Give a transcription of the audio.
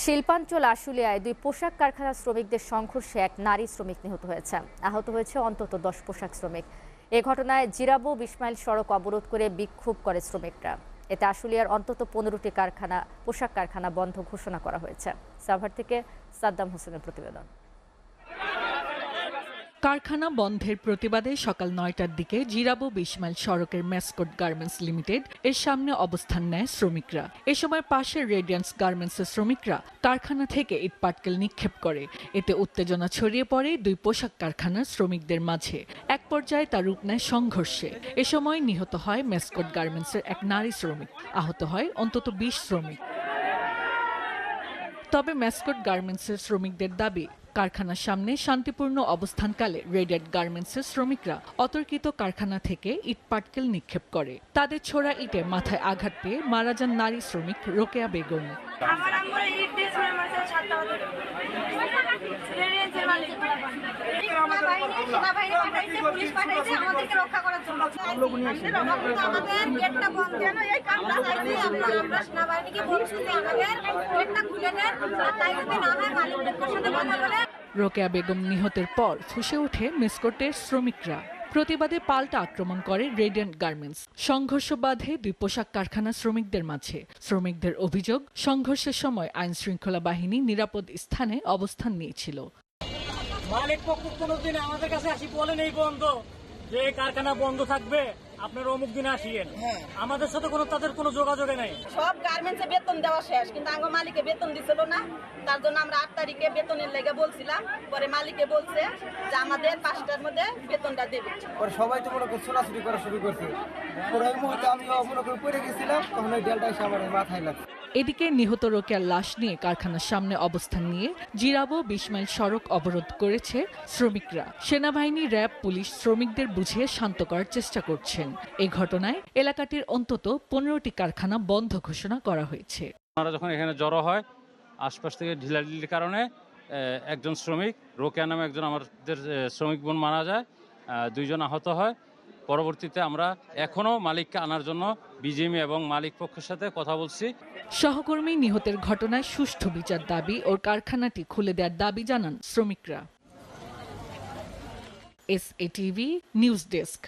শিল্পাঞ্চল আশুলিয়ায় দুই পোশাক কারখানার শ্রমিকদের সংঘর্ষে এক নারী শ্রমিক নিহত হয়েছে। আহত হয়েছে অন্তত 10 পোশাক শ্রমিক। এ ঘটনায় জিরাবো 20 মাইল সড়ক অবরোধ করে বিক্ষোভ করে শ্রমিকরা। এতে আশুলিয়ার অন্তত 15টি পোশাক কারখানা বন্ধ ঘোষণা করা হয়েছে। সাভার থেকে সাদ্দাম হোসেনের প্রতিবেদন। কারখানা বন্ধের প্রতিবাদে সকাল 9টার দিকে জিরাবো 20 মাইল সড়কের ম্যাসকট গার্মেন্টস লিমিটেড এর সামনে অবস্থান নেয় শ্রমিকরা। এ সময় পাশের রেডিয়ান্স গার্মেন্টসের শ্রমিকরা কারখানা থেকে ইটপাটকেল নিক্ষেপ করে। এতে উত্তেজনা ছড়িয়ে পড়ে দুই পোশাক কারখানার শ্রমিকদের মাঝে। এক পর্যায়ে তা রূপ নেয় সংঘর্ষে। এ সময় নিহত হয় ম্যাসকট গার্মেন্টসের এক নারী শ্রমিক। আহত হয় অন্তত 20 শ্রমিক। তবে ম্যাসকট গার্মেন্টসের শ্রমিকদের দাবি, কারখানার সামনে শান্তিপূর্ণ অবস্থানকালে রেডিয়ান্ট গার্মেন্টসের শ্রমিকরা অতর্কিত কারখানা থেকে ইট পাটকেল নিক্ষেপ করে। তাদের ছোড়া ইটে মাথায় আঘাত পেয়ে মারা যান নারী শ্রমিক রোকেয়া বেগম। রোকেয়া বেগম নিহতের পর ফুঁসে ওঠে মেসকটের শ্রমিকরা। প্রতিবাদে পাল্টা আক্রমণ করে রেডিয়ান্ট গার্মেন্টস। সংঘর্ষ বাধে দুই পোশাক কারখানার শ্রমিকদের মাঝে। শ্রমিকদের অভিযোগ, সংঘর্ষের সময় আইন শৃঙ্খলা বাহিনী নিরাপদ স্থানে অবস্থান নিয়েছিল। মালিক পক্ষ কোনোদিন আমাদের কাছে আসি বলেন এই বন্ধ যে কারখানা বন্ধ থাকবে, আপনার অমুক দিনে আসিয়েন। আমাদের সাথে তাদের কোনো যোগাযোগ নেই। সব গার্মেন্টসে বেতন দেওয়া শেষ, কিন্তু আঙ্গ মালিকে বেতন দিছিল না। তার জন্য আমরা 8 তারিখে বেতনের লেগে বলছিলাম। পরে মালিকে বলছে যে আমাদের 5টার মধ্যে বেতনটা দেবে। পরে সবাই তো মনে করে ছোটাছুটি করা শুরু করছে। পরে ওই মুহূর্তে আমি মনে করে পড়ে গেছিলাম, তখন ওই ডেলটা এসে আমার মাথায় লাগছে। এদিকে নিহত রোকেয়ার লাশ নিয়ে কারখানার সামনে অবস্থান নিয়ে জিরাবো 20 মাইল সড়ক অবরোধ করেছে শ্রমিকরা। সেনাবাহিনী, র্যাব, পুলিশ শ্রমিকদের বুঝিয়ে শান্ত করার চেষ্টা করছেন। এই ঘটনায় এলাকাটির অন্তত 15টি কারখানা বন্ধ ঘোষণা করা হয়েছে। আমরা যখন এখানে জড়ো হয়, আশপাশ থেকে ঢিলাঢিলির কারণে একজন শ্রমিক, রোকেয়া নামে একজন আমাদের শ্রমিক বোন মারা যায়, 2 জন আহত হয়। পরবর্তীতে আমরা এখনো মালিককে আনার জন্য বিজিএমই এবং মালিক পক্ষের সাথে কথা বলছি। সহকর্মী নিহতের ঘটনায় সুষ্ঠু বিচার দাবি ও কারখানাটি খুলে দেওয়ার দাবি জানান শ্রমিকরা। SATV news desk.